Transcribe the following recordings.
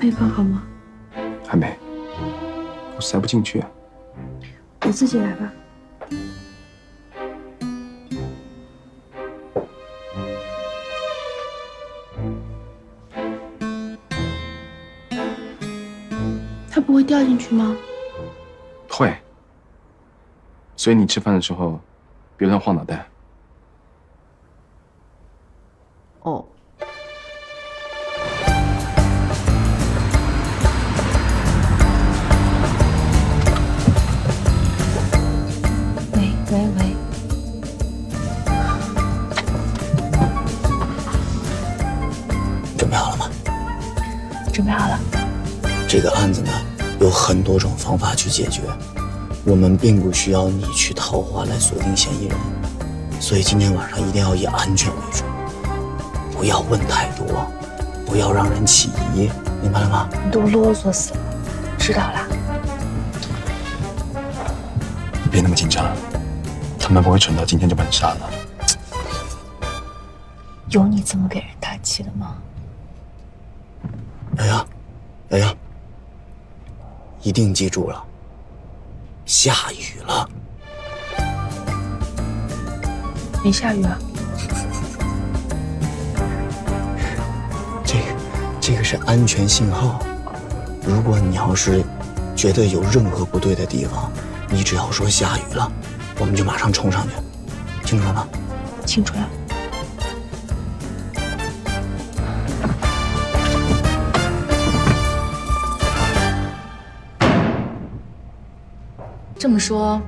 没放好吗？还没，我塞不进去啊。我自己来吧。它不会掉进去吗？会。所以你吃饭的时候，别乱晃脑袋。哦。喂，准备好了吗？准备好了。这个案子呢，有很多种方法去解决，我们并不需要你去桃花来锁定嫌疑人，所以今天晚上一定要以安全为主，不要问太多，不要让人起疑，明白了吗？你都啰嗦死了，知道啦。你别那么紧张，他们不会蠢到今天就把你杀了。有你这么给人打气的吗？瑶瑶，一定记住了，下雨了。没下雨啊？这个是安全信号。如果你要是觉得有任何不对的地方，你只要说下雨了，我们就马上冲上去，清楚了吗？清楚了。这么说，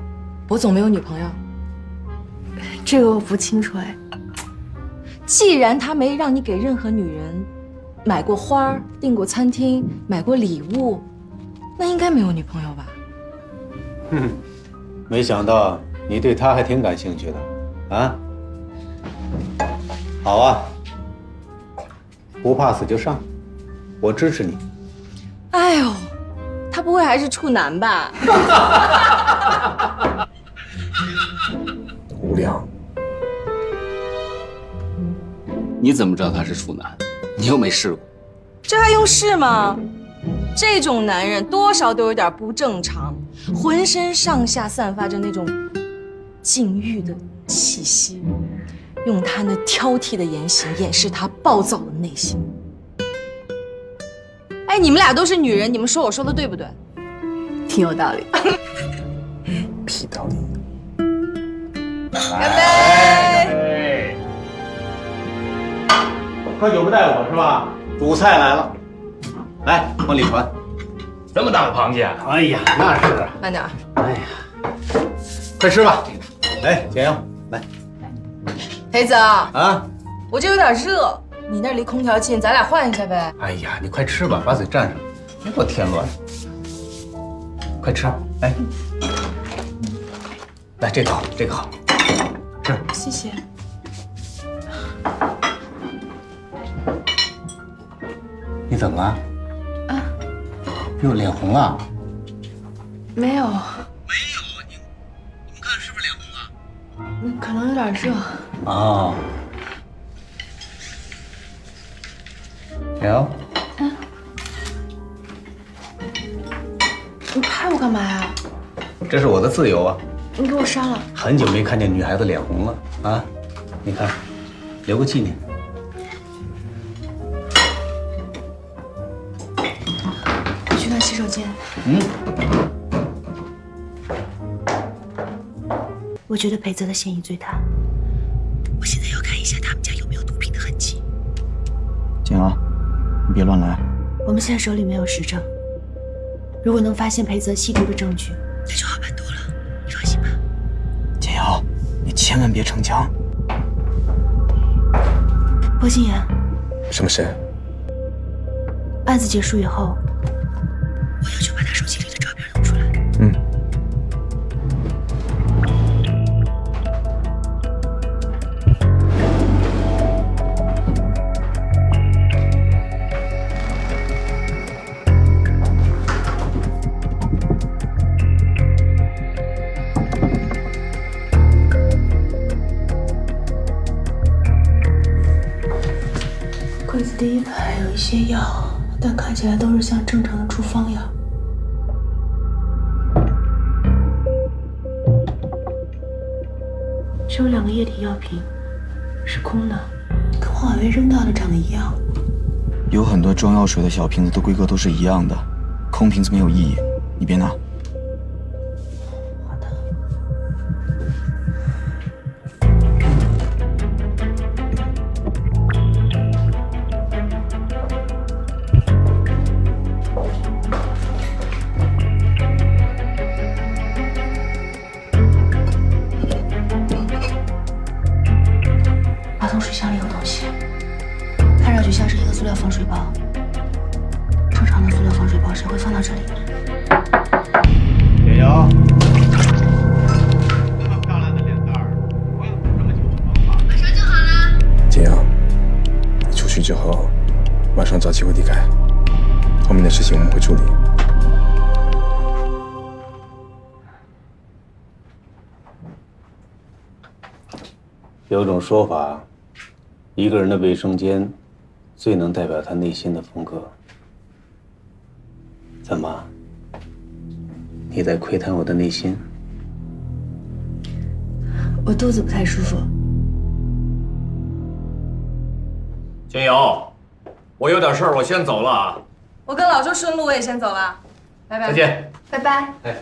博总没有女朋友？这个我不清楚哎。既然他没让你给任何女人买过花、订过餐厅、买过礼物，那应该没有女朋友吧？没想到你对他还挺感兴趣的，啊？好啊，不怕死就上，我支持你。哎呦，他不会还是处男吧？无良，你怎么知道他是处男？你又没试过。这还用试吗？这种男人多少都有点不正常，浑身上下散发着那种禁欲的气息，用他那挑剔的言行掩饰他暴躁的内心。哎，你们俩都是女人，你们说我说的对不对？挺有道理。屁道理。干杯！喝酒不带我是吧？主菜来了，来往里传。这么大个螃蟹？哎呀，那是啊。慢点。哎呀，快吃吧。来，简阳，来。裴子啊，我这有点热，你那离空调近，咱俩换一下呗。哎呀，你快吃吧，把嘴蘸上，别给我添乱。快吃，来，来这个好，这个好，吃。谢谢。你怎么了？啊？哟，脸红了。没有。没有，你们看是不是脸红了？可能有点热。哦。有。你拍我干嘛呀？这是我的自由啊！你给我删了。很久没看见女孩子脸红了啊！你看，留个纪念。我去趟洗手间。我觉得裴泽的嫌疑最大。我现在要看一下他们家有没有毒品的痕迹。简阳，你别乱来。我们现在手里没有实证，如果能发现裴泽吸毒的证据，那就好办多了。你放心吧。简阳，你千万别逞强。薄心言，什么事？案子结束以后，我要求把他手机里的照片弄出来。柜子第一排有一些药，但看起来都是像正常的处方药。只有2个液体药瓶，是空的，跟黄海威扔掉的长得一样。有很多装药水的小瓶子的规格都是一样的，空瓶子没有意义，你别拿。好的。马桶水箱里有东西，看上去像是一个塑料防水包。正常的塑料防水包谁会放到这里？野瑶，这么漂亮的脸蛋儿，不用这么久的方法。马上就好了。景阳，你出去之后，马上找机会离开，后面的事情我们会处理。有种说法，一个人的卫生间，最能代表他内心的风格。怎么？你在窥探我的内心？我肚子不太舒服。景瑶，我有点事儿，我先走了啊。我跟老周顺路，我也先走了，拜拜。再见。拜拜。哎，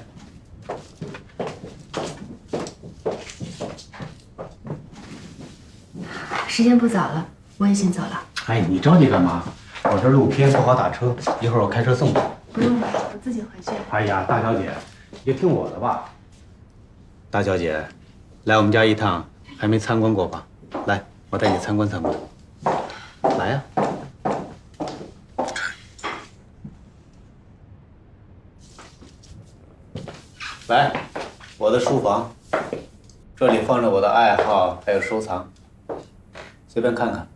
时间不早了，我也先走了。哎，你着急干嘛？我这路偏不好打车，一会儿我开车送你。不用了，我自己回去。哎呀，大小姐，你就听我的吧。大小姐，来我们家一趟，还没参观过吧？来，我带你参观参观。来呀。来，我的书房，这里放着我的爱好，还有收藏，随便看看。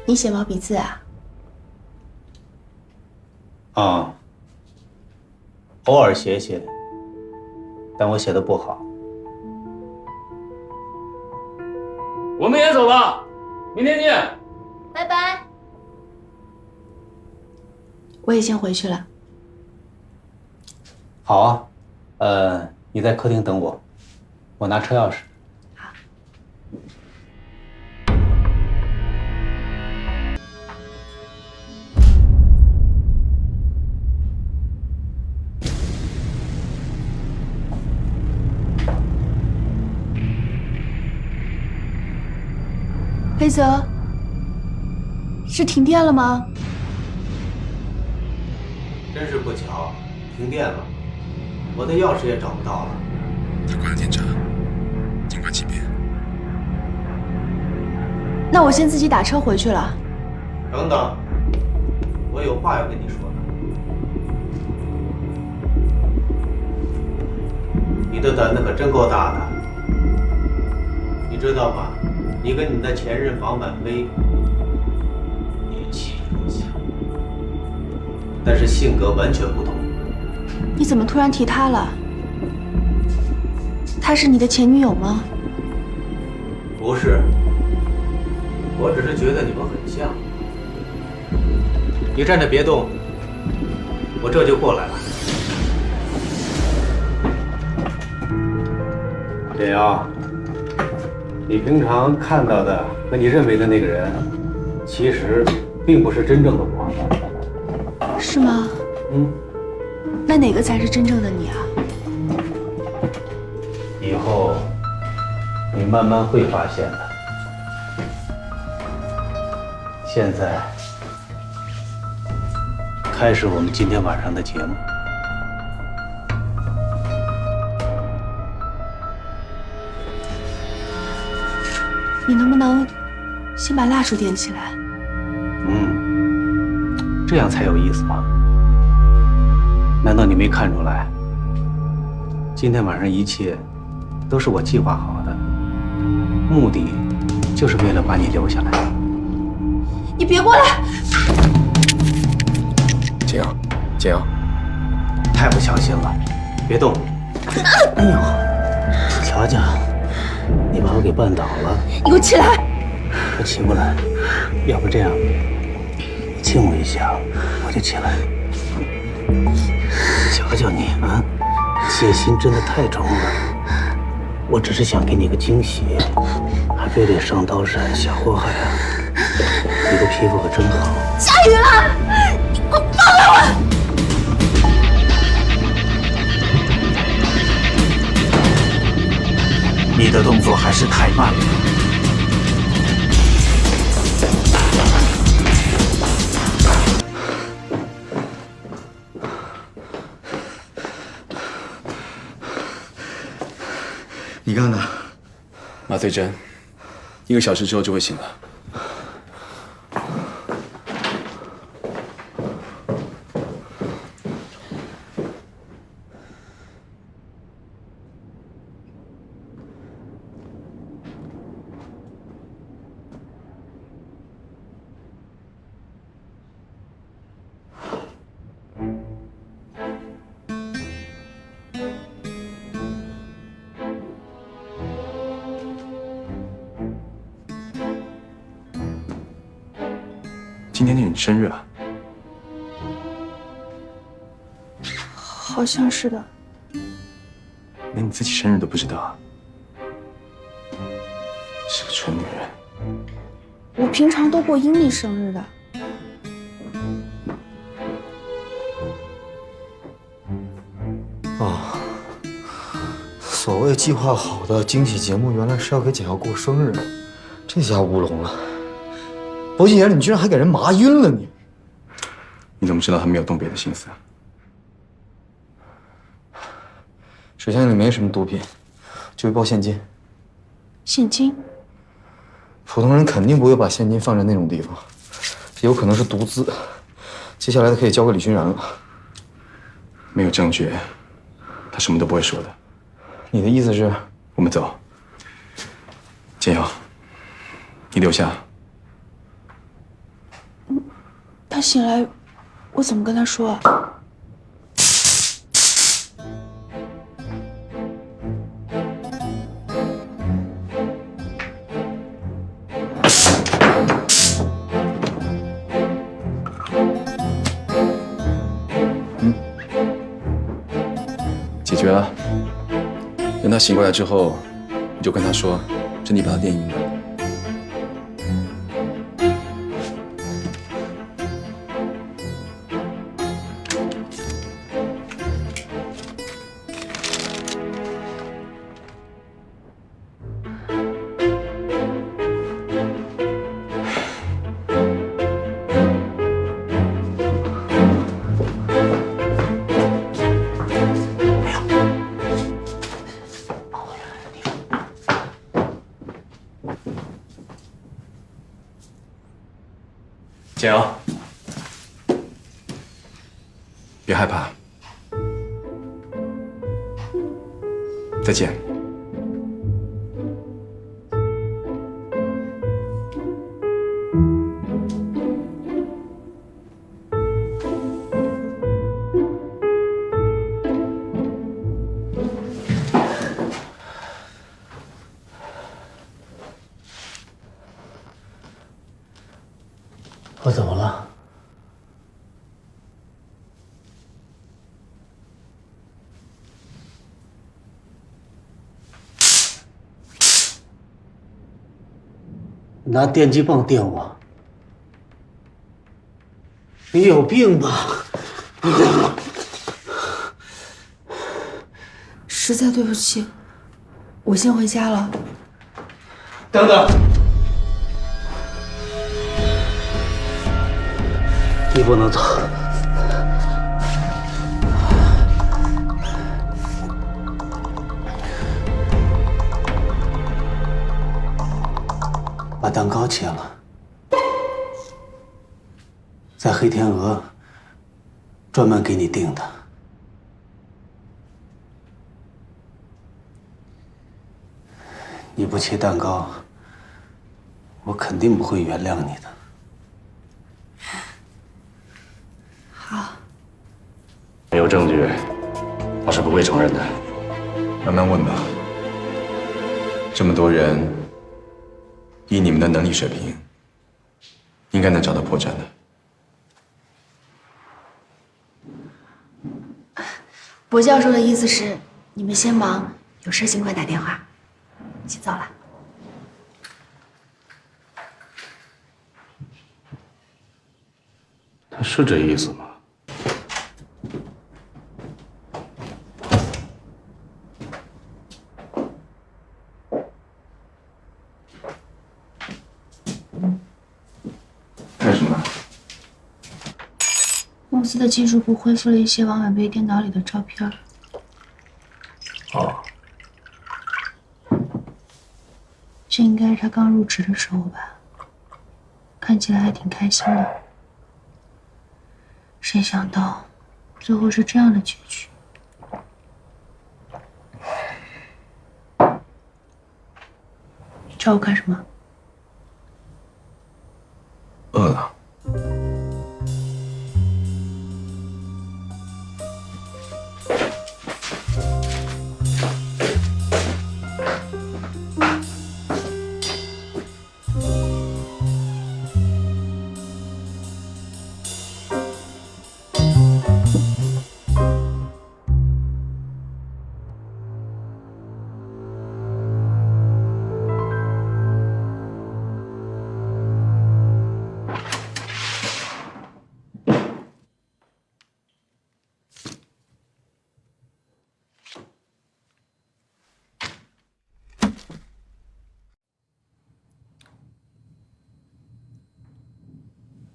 你写毛笔字啊？啊，偶尔写写，但我写的不好。我们也走了，明天见。拜拜。我也先回去了。好啊，你在客厅等我，我拿车钥匙。好。黑泽，是停电了吗？真是不巧，停电了，我的钥匙也找不到了。他关了电闸，尽管轻便。那我先自己打车回去了。等等，我有话要跟你说的。你的胆子可真够大的，你知道吗？你跟你的前任王婉薇年纪很像，但是性格完全不同。你怎么突然提她了？她是你的前女友吗？不是，我只是觉得你们很像。你站着别动，我这就过来了。简瑶，你平常看到的和你认为的那个人，其实并不是真正的我。是吗？嗯，那哪个才是真正的你啊？以后你慢慢会发现的。现在开始我们今天晚上的节目。你能不能先把蜡烛点起来？这样才有意思吧？难道你没看出来，今天晚上一切都是我计划好的，目的就是为了把你留下来。你别过来！简阳，简阳，太不小心了，别动！哎呦，乔乔，你把我给绊倒了。你给我起来！我起不来，要不这样，你亲我一下，我就起来。瞧瞧你啊，戒心真的太重了。我只是想给你个惊喜，还非得上刀山下火海啊！你的皮肤可真好。下雨了，你给我放开我！你的动作还是太慢了。你干的？麻醉针，1个小时之后就会醒了。今天是你生日啊？好像是的。连你自己生日都不知道啊？是个蠢女人。我平常都过阴历生日的。哦，所谓计划好的惊喜节目，原来是要给简瑶过生日，这下乌龙了。薄心言，你居然还给人麻晕了你！你怎么知道他没有动别的心思啊？水箱里没什么毒品，就一包现金。现金？普通人肯定不会把现金放在那种地方，有可能是毒资。接下来的可以交给李勋然了。没有证据，他什么都不会说的。你的意思是？我们走。简瑶，你留下。他醒来，我怎么跟他说啊？解决了。等他醒过来之后，你就跟他说，是你把他电晕的。简瑶，别害怕，再见。我怎么了？拿电击棒电我？你有病吧？实在对不起，我先回家了。等等。你不能走。把蛋糕切了，在黑天鹅专门给你订的。你不切蛋糕，我肯定不会原谅你的。好，没有证据，我是不会承认的。慢慢问吧。这么多人，以你们的能力水平，应该能找到破绽的。薄教授的意思是，你们先忙，有事尽快打电话。先走了。他是这意思吗？干什么？公司的技术部恢复了一些王婉薇电脑里的照片。哦，这应该是他刚入职的时候吧，看起来还挺开心的。谁想到，最后是这样的结局。找我干什么？饿了。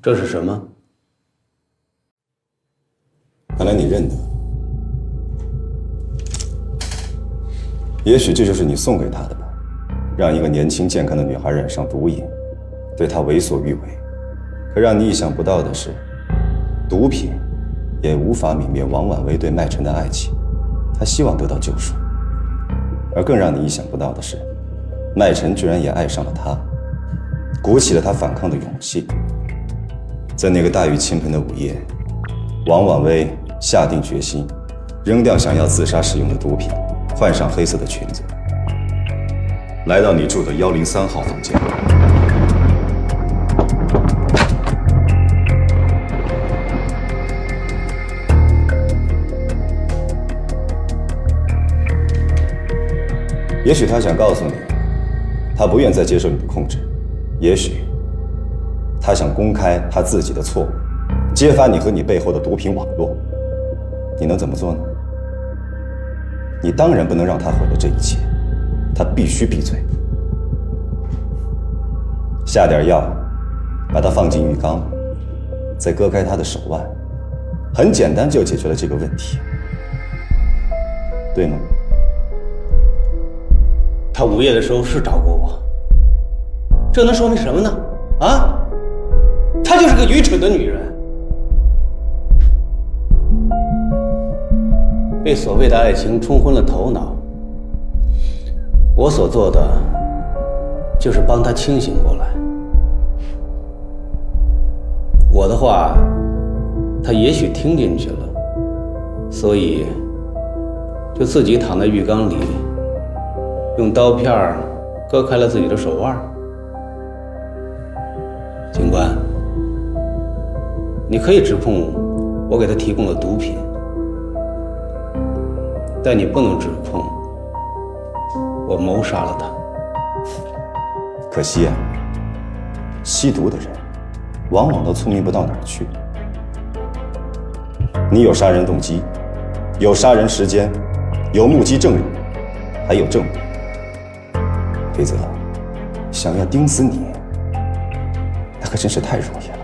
这是什么？看来你认得。也许这就是你送给他的吧，让一个年轻健康的女孩染上毒瘾，对她为所欲为。可让你意想不到的是，毒品也无法泯灭王婉薇对麦晨的爱情，她希望得到救赎。而更让你意想不到的是，麦晨居然也爱上了她，鼓起了他反抗的勇气。在那个大雨倾盆的午夜，王婉薇下定决心，扔掉想要自杀使用的毒品，换上黑色的裙子，来到你住的103号房间。也许他想告诉你，他不愿再接受你的控制；也许他想公开他自己的错误，揭发你和你背后的毒品网络。你能怎么做呢？你当然不能让他毁了这一切，他必须闭嘴。下点药，把他放进浴缸，再割开他的手腕，很简单就解决了这个问题，对吗？他午夜的时候是找过我，这能说明什么呢？啊？她就是个愚蠢的女人，被所谓的爱情冲昏了头脑。我所做的就是帮她清醒过来。我的话，她也许听进去了，所以就自己躺在浴缸里，用刀片割开了自己的手腕。警官，你可以指控我给他提供了毒品，但你不能指控我谋杀了他。可惜啊，吸毒的人往往都聪明不到哪儿去。你有杀人动机，有杀人时间，有目击证人，还有证物。裴泽，想要盯死你，那可真是太容易了。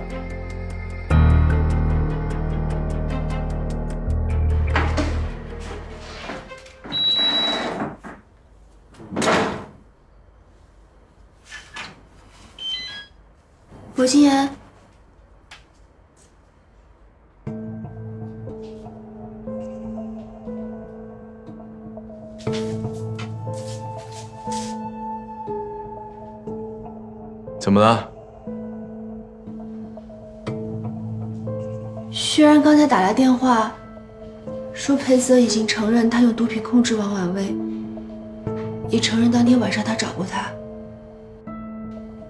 薄心言，怎么了？薛然刚才打来电话，说裴泽已经承认他用毒品控制王婉薇，也承认当天晚上他找过他。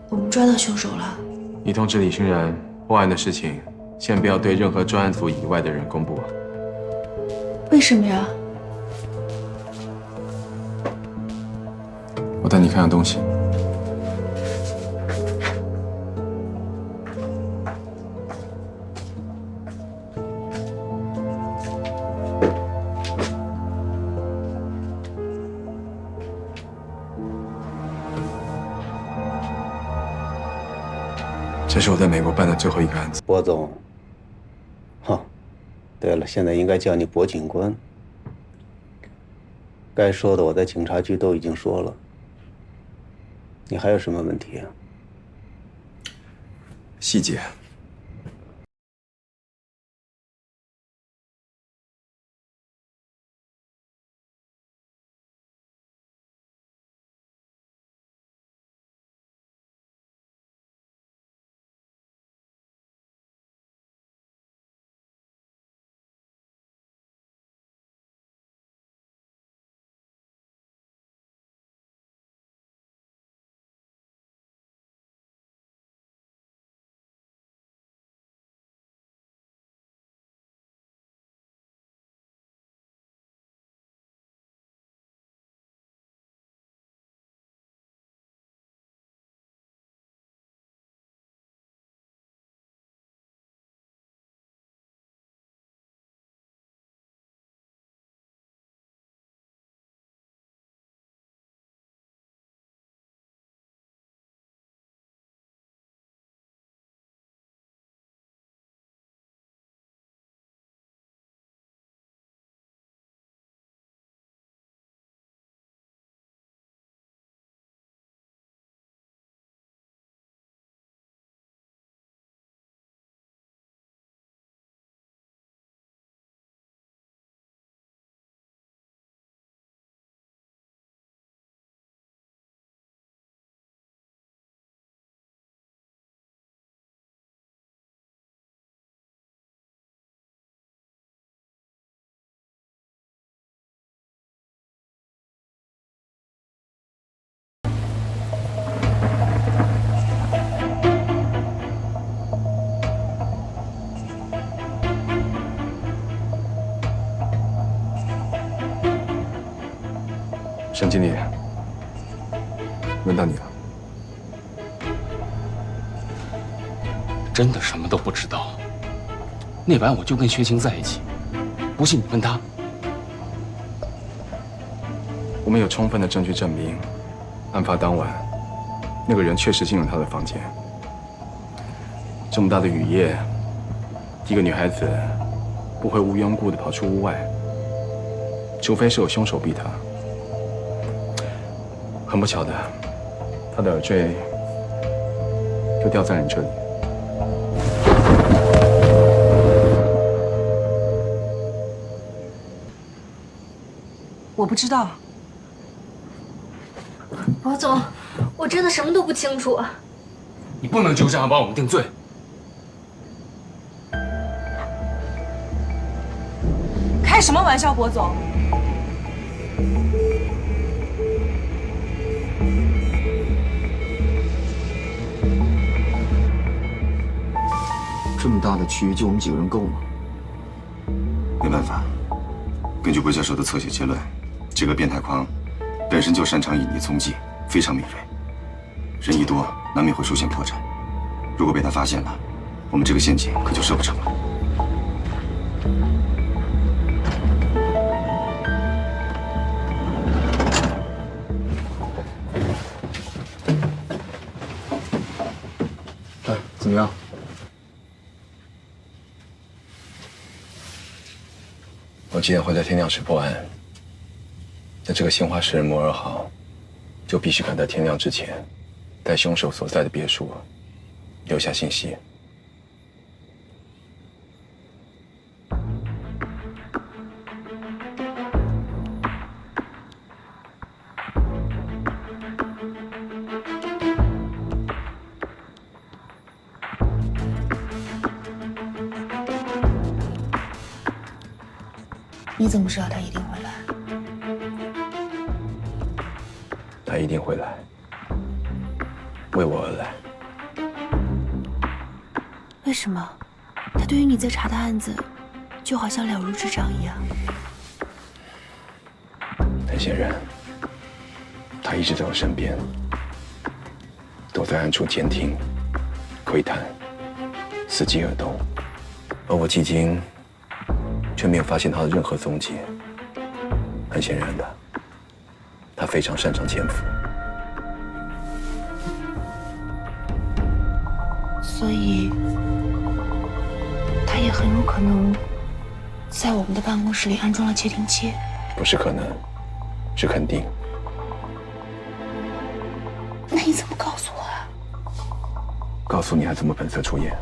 我们抓到凶手了。你通知李欣然，破案的事情先不要对任何专案组以外的人公布。为什么呀？我带你看看东西。这是我在美国办的最后一个案子。博总，对了，现在应该叫你博警官。该说的我在警察局都已经说了。你还有什么问题啊？细节。沈经理，轮到你了。真的什么都不知道。那晚我就跟薛青在一起，不信你问他。我们有充分的证据证明，案发当晚，那个人确实进入他的房间。这么大的雨夜，一个女孩子不会无缘无故的跑出屋外，除非是有凶手逼她。很不巧的，她的耳坠就掉在你这里。我不知道。博总，我真的什么都不清楚。你不能就这样帮我们定罪。开什么玩笑，博总？这么大的区域，就我们几个人够吗？没办法，根据魏教授的侧写结论，这个变态狂本身就擅长隐匿踪迹，非常敏锐。人一多，难免会出现破绽。如果被他发现了，我们这个陷阱可就设不成了。怎么样？我几点会在天亮时破案？那这个杏花诗人摩尔好，就必须赶在天亮之前，在凶手所在的别墅留下信息。你怎么知道他一定会来？他一定会来，为我而来。为什么？他对于你在查的案子，就好像了如指掌一样。很显然，他一直在我身边，都在暗处监听、窥探、伺机而动，而我迄今却没有发现他的任何踪迹。很显然的，他非常擅长潜伏，所以他也很有可能在我们的办公室里安装了窃听器。不是可能，是肯定。那你怎么告诉我啊？告诉你还怎么本色出演？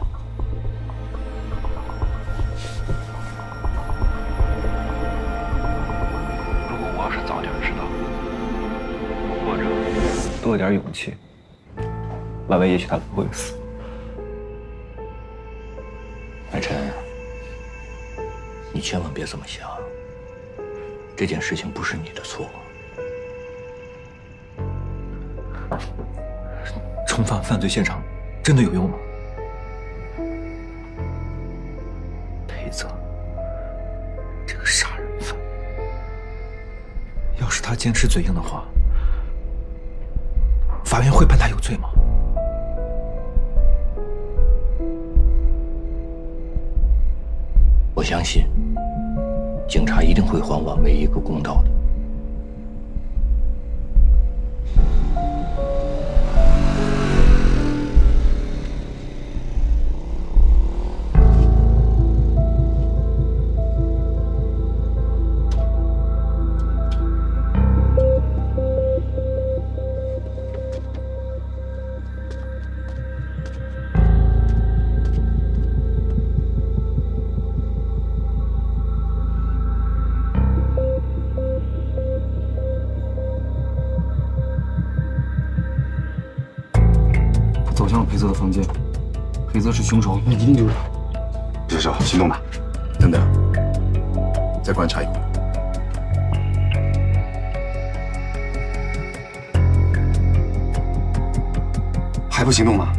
如果我要是早点知道，或者多了点勇气，婉薇也许她不会死。海晨，你千万别这么想，这件事情不是你的错。重返犯罪现场真的有用吗？裴泽，这个杀人犯，要是他坚持嘴硬的话，法院会判他有罪吗？我相信，警察一定会还婉薇一个公道的。走向了裴泽的房间，裴泽是凶手，你一定就是他。射手，行动吧！等等，再观察一会儿。还不行动吗？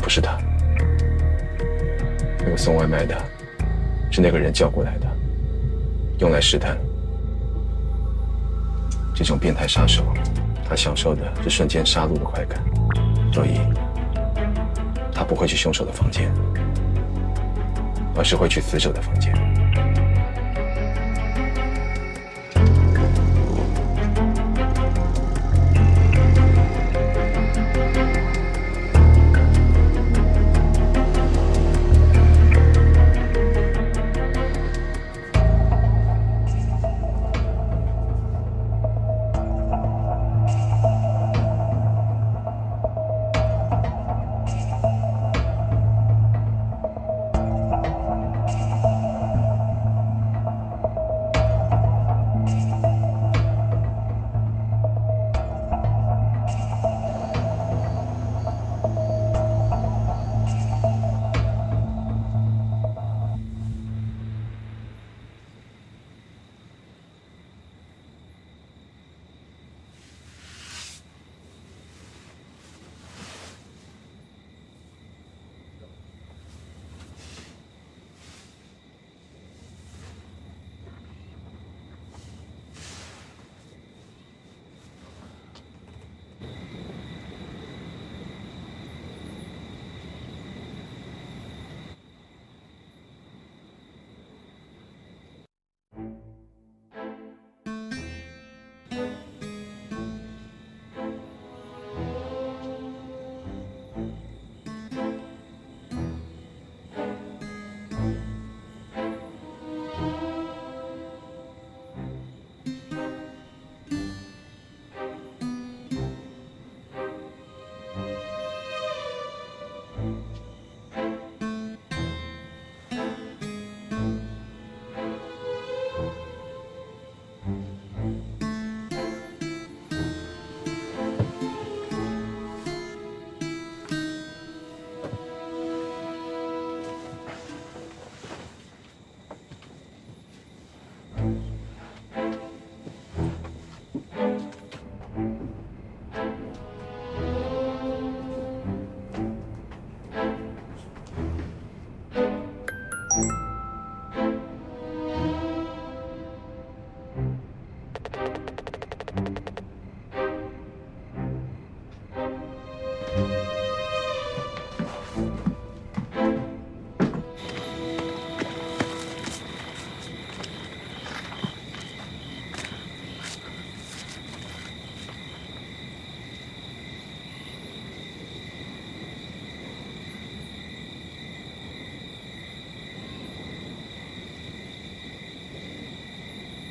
不是他，那个送外卖的，是那个人叫过来的，用来试探。这种变态杀手，他享受的是瞬间杀戮的快感，所以他不会去凶手的房间，而是会去死者的房间。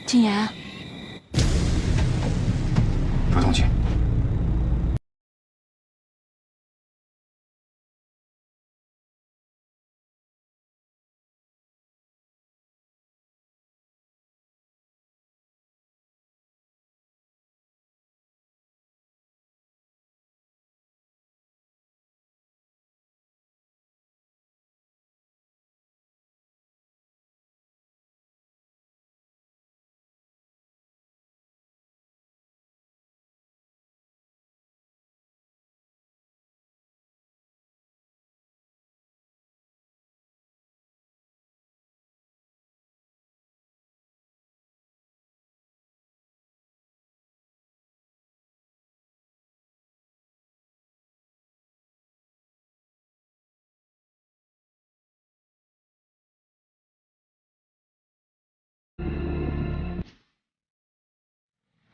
静言，朱同学，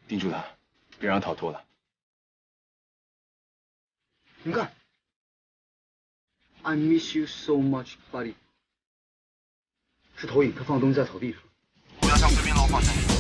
盯住他，别让他逃脱了。你看 ，I miss you so much, buddy。是投影，他放的东西在草地上。我要向对面楼方向移动。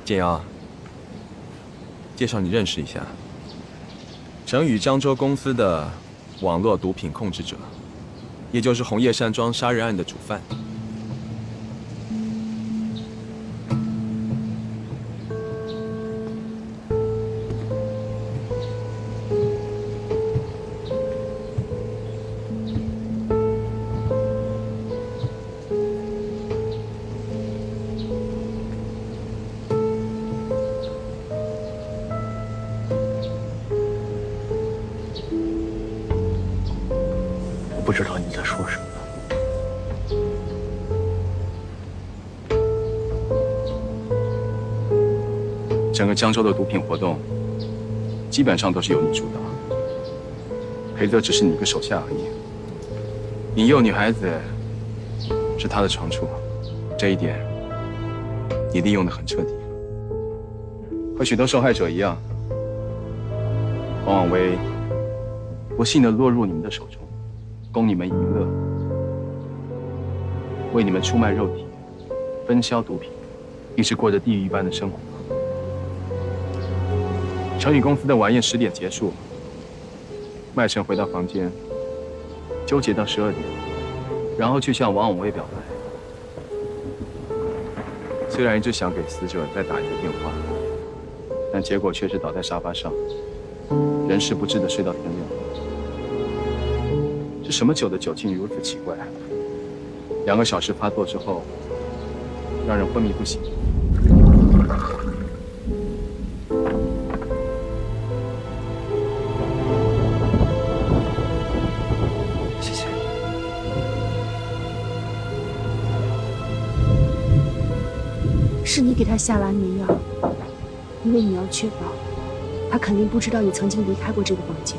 建瑶，介绍你认识一下，成宇漳州公司的网络毒品控制者，也就是红叶山庄杀人案的主犯。不知道你在说什么。整个江州的毒品活动，基本上都是由你主导，裴泽只是你一个手下而已。引诱女孩子是他的长处，这一点你利用得很彻底。和许多受害者一样，王婉薇不幸地落入你们的手中，供你们娱乐，为你们出卖肉体，分销毒品，一直过着地狱一般的生活。成宇公司的晚宴10点结束，麦晨回到房间，纠结到12点，然后去向王永威表白。虽然一直想给死者再打一个电话，但结果却是倒在沙发上，人事不知的睡到天亮。这什么酒的酒劲如此奇怪？2个小时发作之后，让人昏迷不醒。谢谢。是你给他下了安眠药，因为你要确保他肯定不知道你曾经离开过这个房间。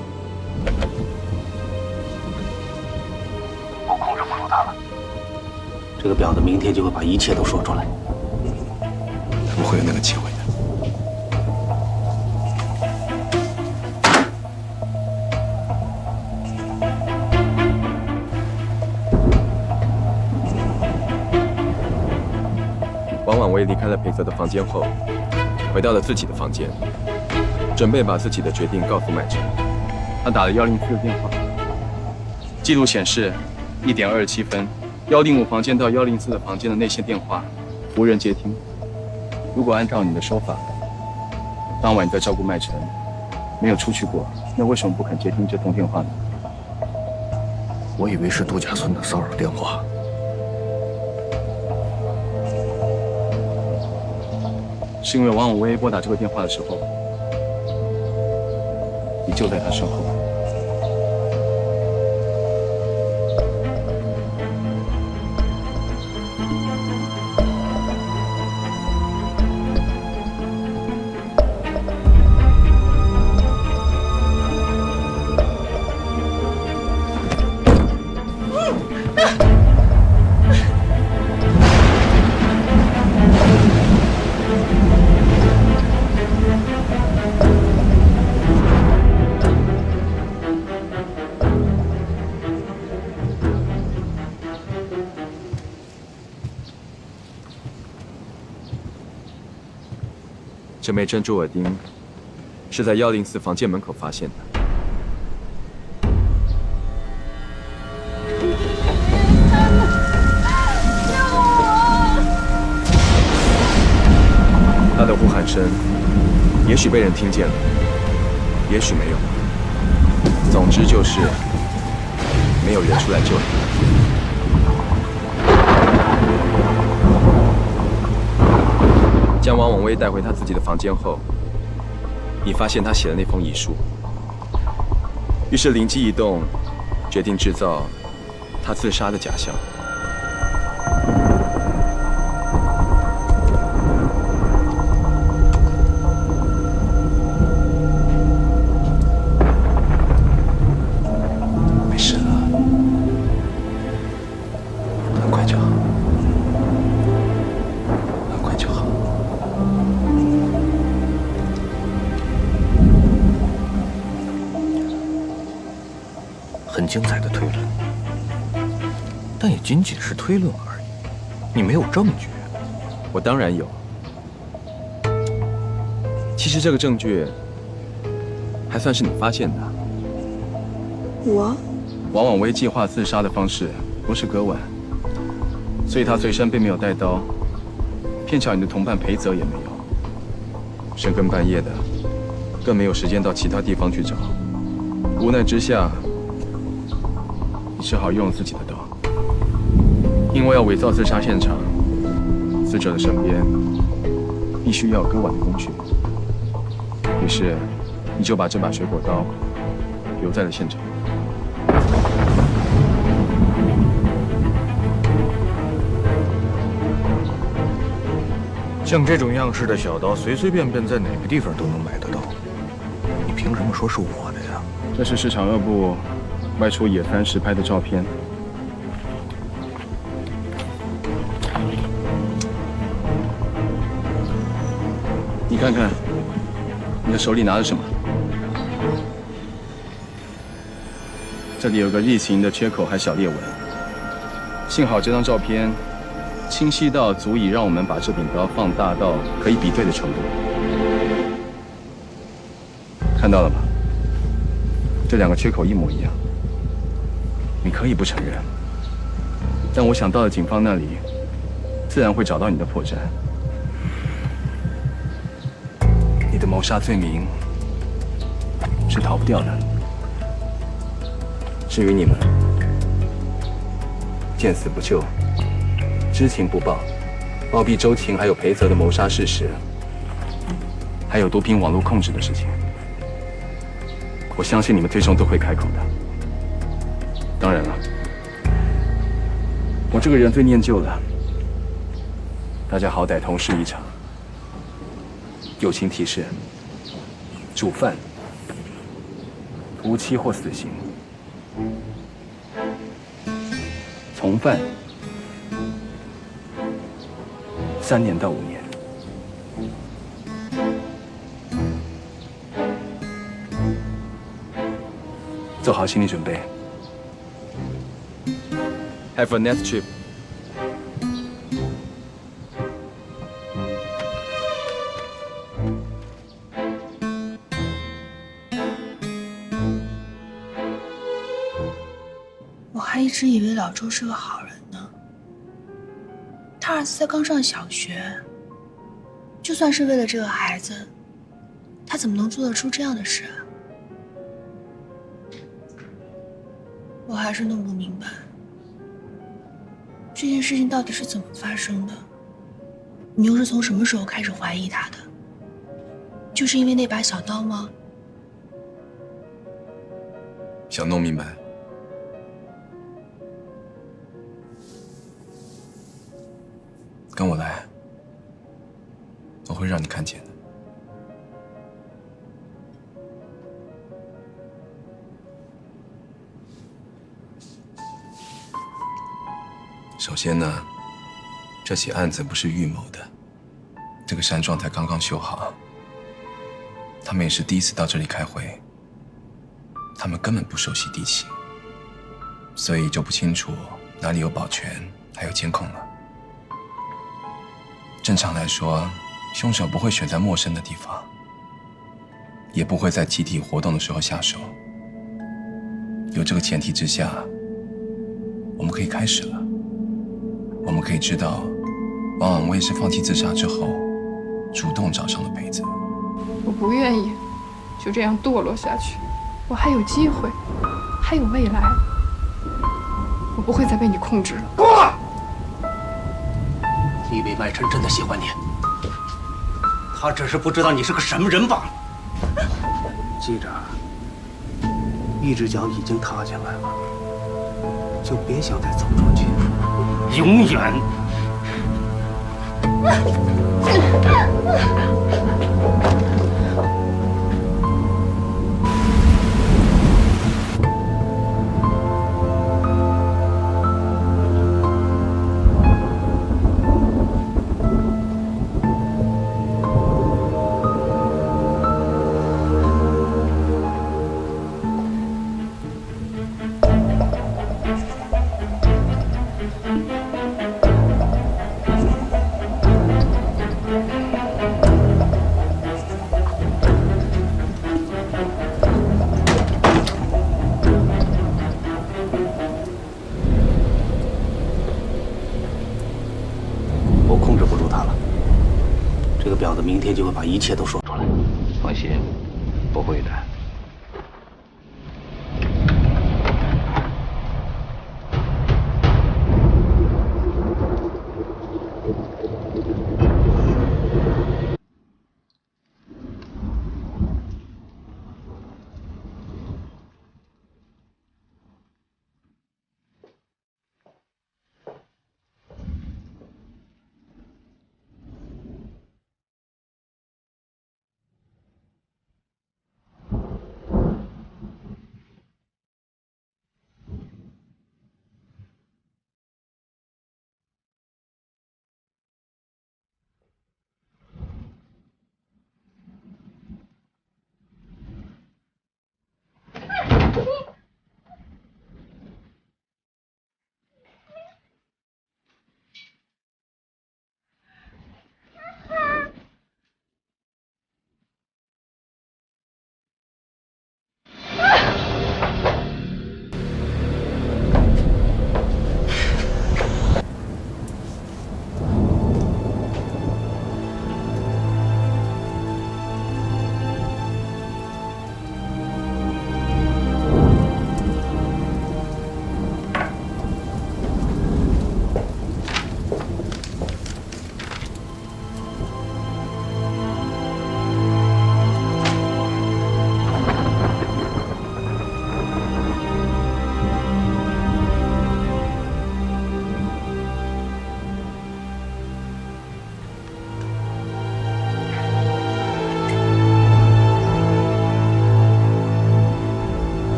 我控制不住他了。这个婊子明天就会把一切都说出来。他不会有那个机会的。王婉薇离开了裴泽的房间后，回到了自己的房间，准备把自己的决定告诉麦晨。他打了104的电话，记录显示，1点27分， 105房间到104的房间的内线电话无人接听。如果按照你的说法，当晚你在照顾麦晨，没有出去过，那为什么不肯接听这通电话呢？我以为是度假村的骚扰电话。是因为王永威拨打这个电话的时候，你就在他身后。这枚珍珠耳钉是在104房间门口发现的。他的呼喊声，也许被人听见了，也许没有。总之就是没有人出来救他。将王永威带回他自己的房间后，你发现他写的那封遗书，于是灵机一动，决定制造他自杀的假象。没事了，很快就好。很精彩的推论，但也仅仅是推论而已。你没有证据。我当然有。其实这个证据还算是你发现的。我？王永威计划自杀的方式不是割腕，所以他随身并没有带刀。骗巧你的同伴裴泽也没有。深更半夜的，更没有时间到其他地方去找。无奈之下，只好用自己的刀，因为要伪造自杀现场，死者的身边必须要有割腕的工具。于是，你就把这把水果刀留在了现场。像这种样式的小刀，随随便便在哪个地方都能买得到。你凭什么说是我的呀？这是市场2部外出野餐时拍的照片。你看看，你的手里拿着什么？这里有个异形的缺口，还小裂纹。幸好这张照片清晰到足以让我们把这柄刀放大到可以比对的程度。看到了吗？这2个缺口一模一样。你可以不承认，但我想到了警方那里，自然会找到你的破绽。你的谋杀罪名是逃不掉的。至于你们，见死不救，知情不报，包庇周晴还有裴泽的谋杀事实，还有毒品网络控制的事情，我相信你们最终都会开口的。当然了，我这个人最念旧了，大家好歹同事一场。友情提示：主犯无期或死刑，从犯3年到5年。做好心理准备。Have a nice trip. 我还一直以为老周是个好人呢。他儿子才刚上小学，就算是为了这个孩子，他怎么能做得出这样的事啊？我还是弄不明白，这件事情到底是怎么发生的？你又是从什么时候开始怀疑他的？就是因为那把小刀吗？想弄明白，跟我来，我会让你看见的。首先呢，这起案子不是预谋的，这个山庄才刚刚修好，他们也是第一次到这里开会，他们根本不熟悉地形，所以就不清楚哪里有保全，还有监控了。正常来说，凶手不会选在陌生的地方，也不会在集体活动的时候下手。有这个前提之下，我们可以开始了。我们可以知道，王婉薇是放弃自杀之后，主动找上了裴泽。我不愿意就这样堕落下去，我还有机会，还有未来，我不会再被你控制了。够了！你以为麦琛真的喜欢你？他只是不知道你是个什么人罢了。记着，一只脚已经踏进来了，就别想再走出去。永远。明天就会把一切都说出来。放心，不会的。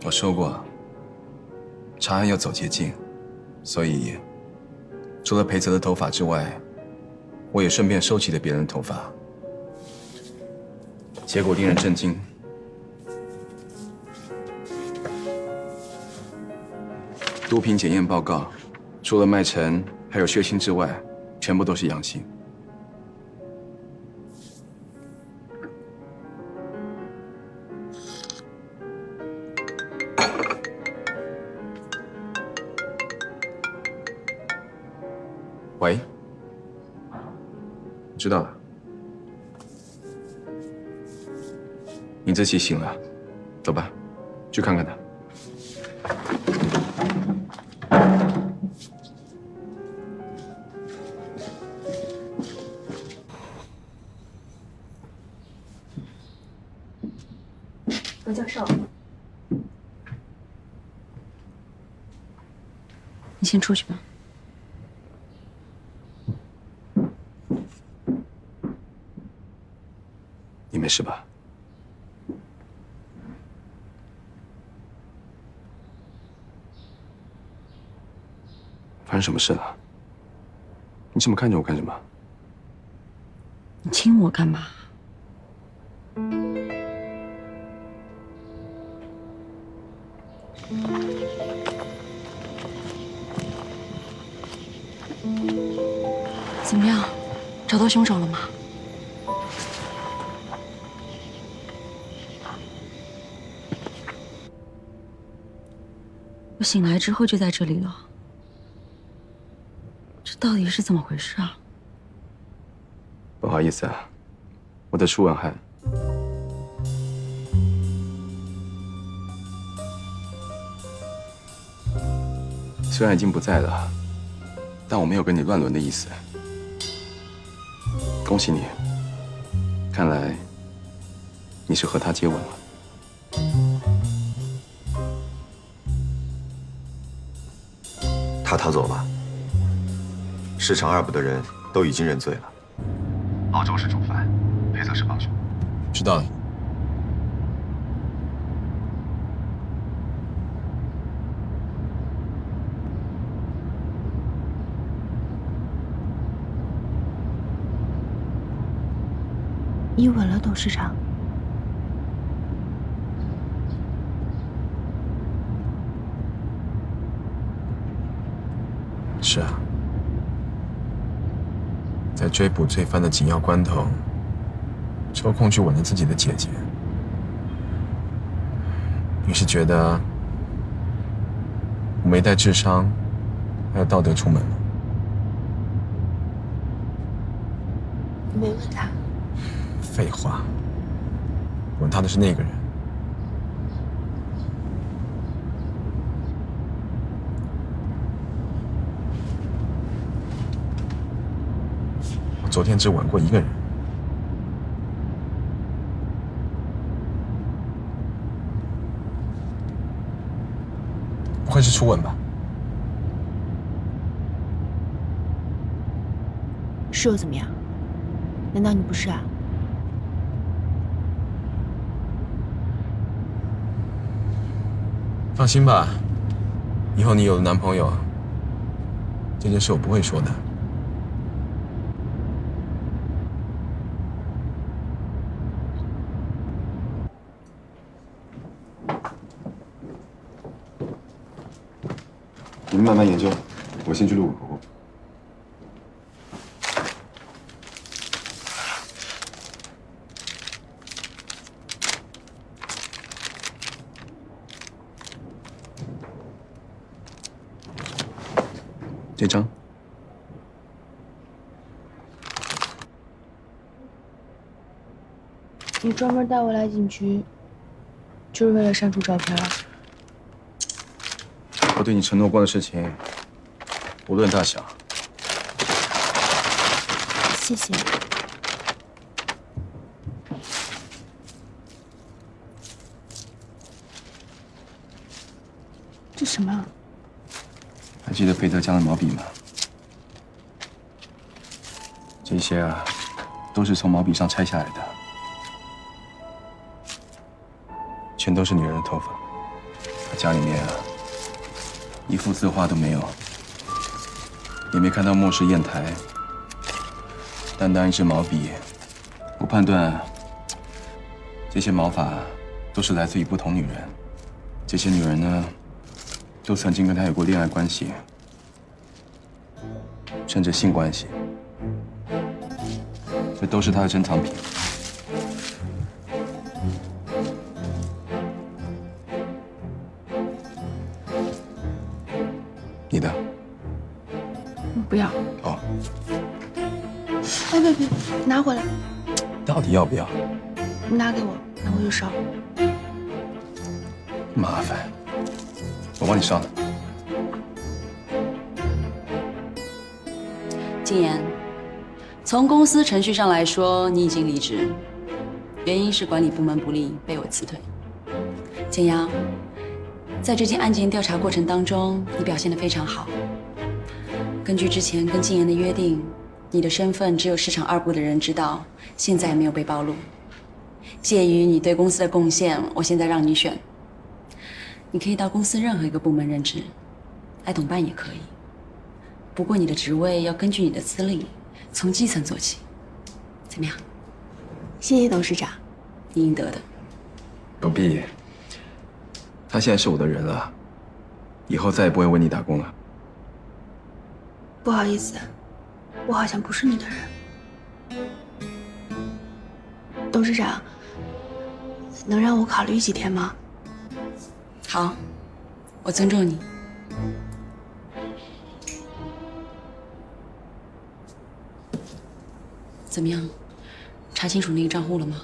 我说过，查案要走捷径，所以除了裴泽的头发之外，我也顺便收起了别人的头发。结果令人震惊。毒品检验报告，除了麦陈还有血清之外，全部都是阳性。喂，知道了。你自己醒了，走吧，去看看他。罗教授，你先出去吧。你没事吧？发生什么事了？你怎么看着我干什么？你亲我干嘛？怎么样，找到凶手了吗？我醒来之后就在这里了，这到底是怎么回事啊？不好意思啊，我的楚文翰。虽然已经不在了，但我没有跟你乱伦的意思。恭喜你，看来你是和他接吻了。他逃走了，市场2部的人都已经认罪了。老周是主犯，裴泽是帮凶。知道了。你吻了董事长？是啊，在追捕罪犯的紧要关头，抽空去吻了自己的姐姐。你是觉得我没带智商，还有道德出门吗？你没吻他？废话，吻他的是那个人。我昨天只吻过一个人。不会是初吻吧？是又怎么样？难道你不是啊？放心吧，以后你有了男朋友，这件事我不会说的。你们慢慢研究，我先去录个口供。这张，你专门带我来警局，就是为了删除照片啊？我对你承诺过的事情，无论大小。谢谢。这什么？还记得裴德江的毛笔吗？这些啊，都是从毛笔上拆下来的，全都是女人的头发。他家里面啊，一幅字画都没有，也没看到末世砚台，单单一支毛笔，我判断这些毛发都是来自于不同女人，这些女人呢，都曾经跟他有过恋爱关系，甚至性关系。这都是他的珍藏品。你的？不要。哦。哎，别，拿回来。到底要不要？你拿给我，拿回去烧。麻烦，我帮你烧呢。静言，从公司程序上来说，你已经离职，原因是管理部门不力，被我辞退。简阳，在这件案件调查过程当中，你表现得非常好。根据之前跟静言的约定，你的身份只有市场2部的人知道，现在没有被暴露。介于你对公司的贡献，我现在让你选。你可以到公司任何一个部门任职，来董办也可以。不过你的职位要根据你的资历，从基层做起。怎么样？谢谢董事长，你应得的。不必，他现在是我的人了，以后再也不会为你打工了。不好意思，我好像不是你的人。董事长，能让我考虑几天吗？好，我尊重你。怎么样？查清楚那个账户了吗？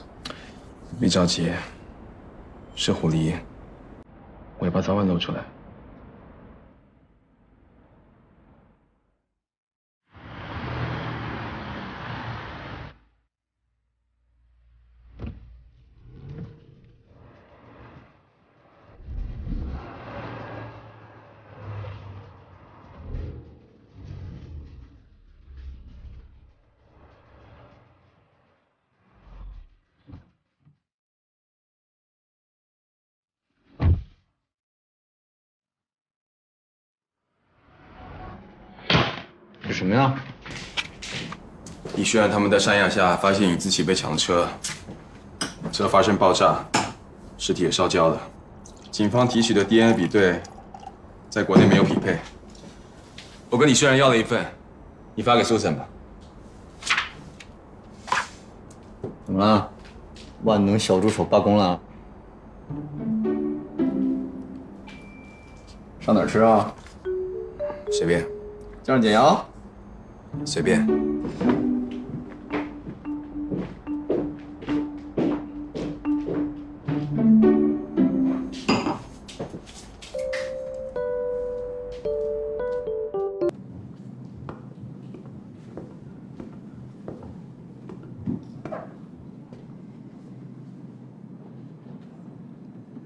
别着急，是狐狸，我要把早晚露出来。是什么呀？李轩然他们在山崖下发现尹自奇被抢车，车发生爆炸，尸体也烧焦了。警方提取的 DNA 比对，在国内没有匹配。我跟李轩然要了一份，你发给苏森吧。怎么了？万能小助手罢工了？上哪儿吃啊？随便。叫上简阳。随便。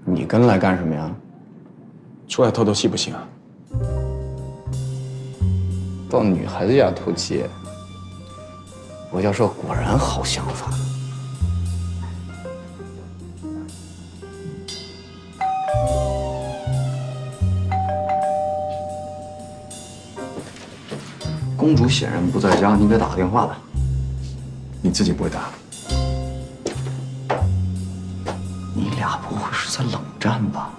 你跟来干什么呀？出来透透气不行啊？到女孩子家透气，罗教授果然好想法。公主显然不在家，你给打个电话吧。你自己不会打？你俩不会是在冷战吧？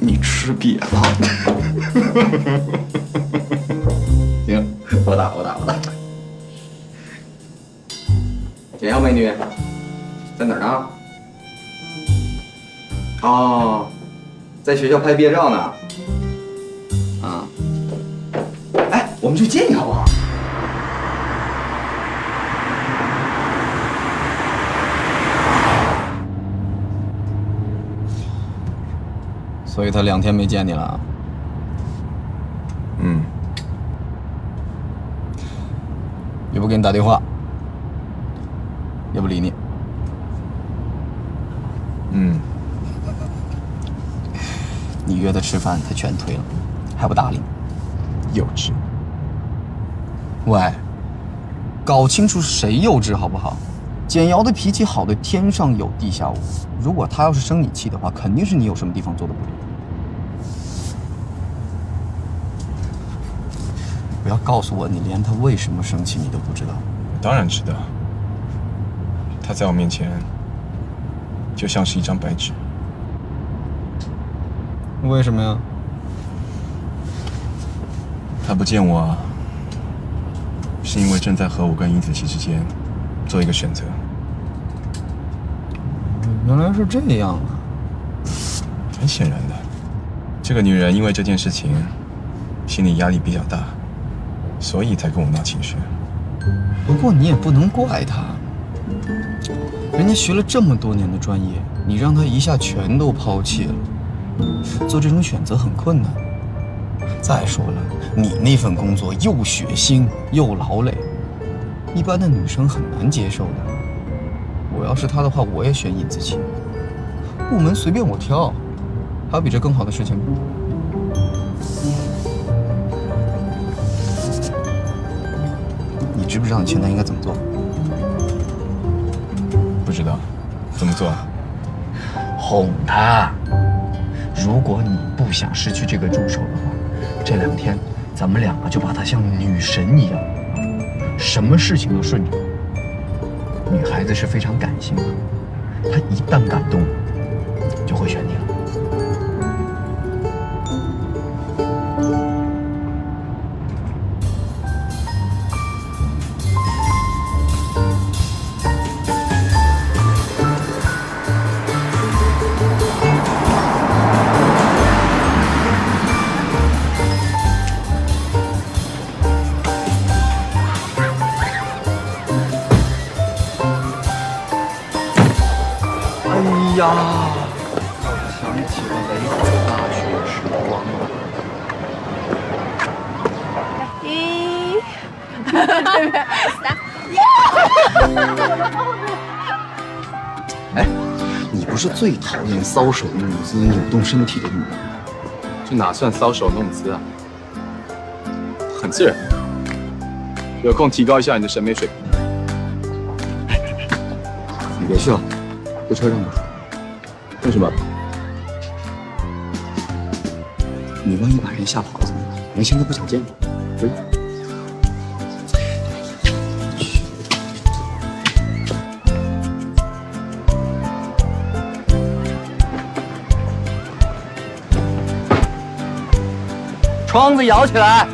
你吃瘪了。行，我打。简阳美女，在哪儿呢？哦，在学校拍毕业照呢。啊，哎，我们去见你好不好？所以他2天没见你了。嗯。也不给你打电话，也不理你。嗯。你约他吃饭，他全推了，还不搭理你，幼稚。喂，搞清楚是谁幼稚好不好？简瑶的脾气好的天上有地下无，如果他要是生你气的话，肯定是你有什么地方做的不对。不要告诉我你连他为什么生气你都不知道。当然知道，他在我面前就像是一张白纸。为什么呀？他不见我，是因为正在和我跟尹子琪之间做一个选择。原来是这样啊！很显然的，这个女人因为这件事情心理压力比较大，所以才跟我闹情绪。不过你也不能怪她，人家学了这么多年的专业，你让她一下全都抛弃了，做这种选择很困难。再说了，你那份工作又血腥又劳累，一般的女生很难接受的。我要是她的话，我也选尹子琪。部门随便我挑，还有比这更好的事情吗？你知不知道你现在应该怎么做？不知道，怎么做？哄她。如果你不想失去这个助手的话，这2天咱们2个就把她像女神一样，什么事情都顺着。女孩子是非常感性的，她一旦感动，就会选你了。哎呀，想起了美好的大学时光了。1、3，哎，你不是最讨厌搔首弄姿、扭动身体的女人吗？这哪算搔首弄姿啊？很自然。有空提高一下你的审美水平。你别去了，这车让不出。为什么？你万一把人吓跑了怎么办？人现在不想见你。对。窗子摇起来。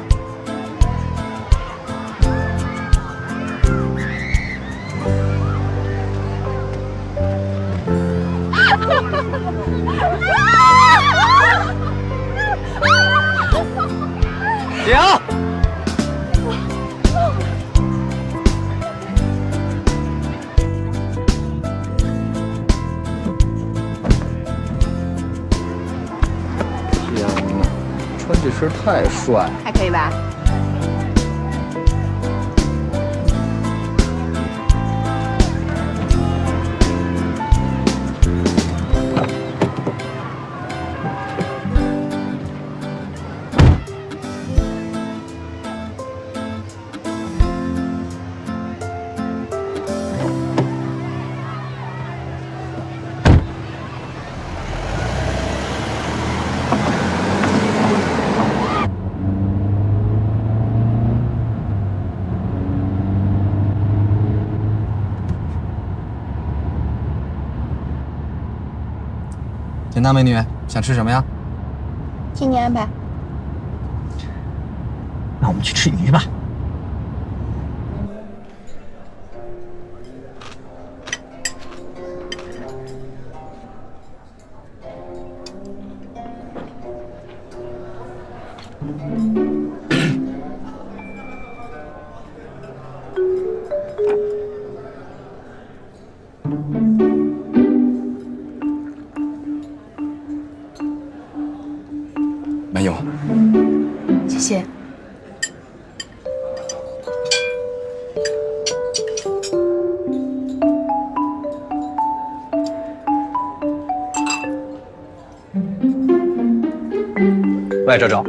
停！天哪，穿这身太帅了，还可以吧？简单美女，想吃什么呀？听你安排。那我们去吃鱼吧。没有。谢谢。喂，周周。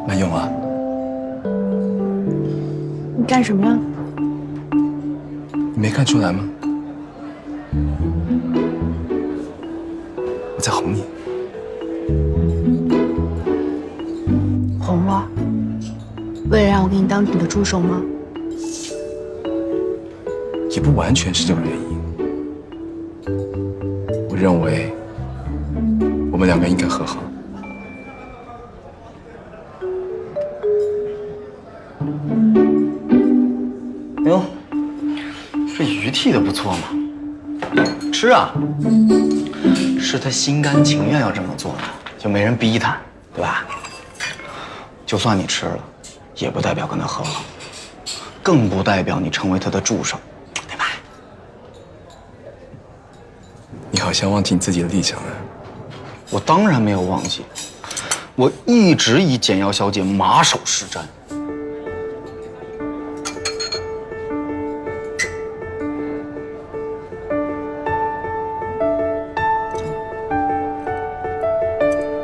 没有啊。你干什么呀？你没看出来吗？我在哄你。哄我？为了让我给你当你的助手吗？也不完全是这个原因。我认为我们两个应该和好。哎呦，这鱼剔的不错嘛，吃啊！是他心甘情愿要这么做的，就没人逼他，对吧？就算你吃了，也不代表跟他和好，更不代表你成为他的助手，对吧？你好像忘记你自己的立场了。我当然没有忘记，我一直以简瑶小姐马首是瞻。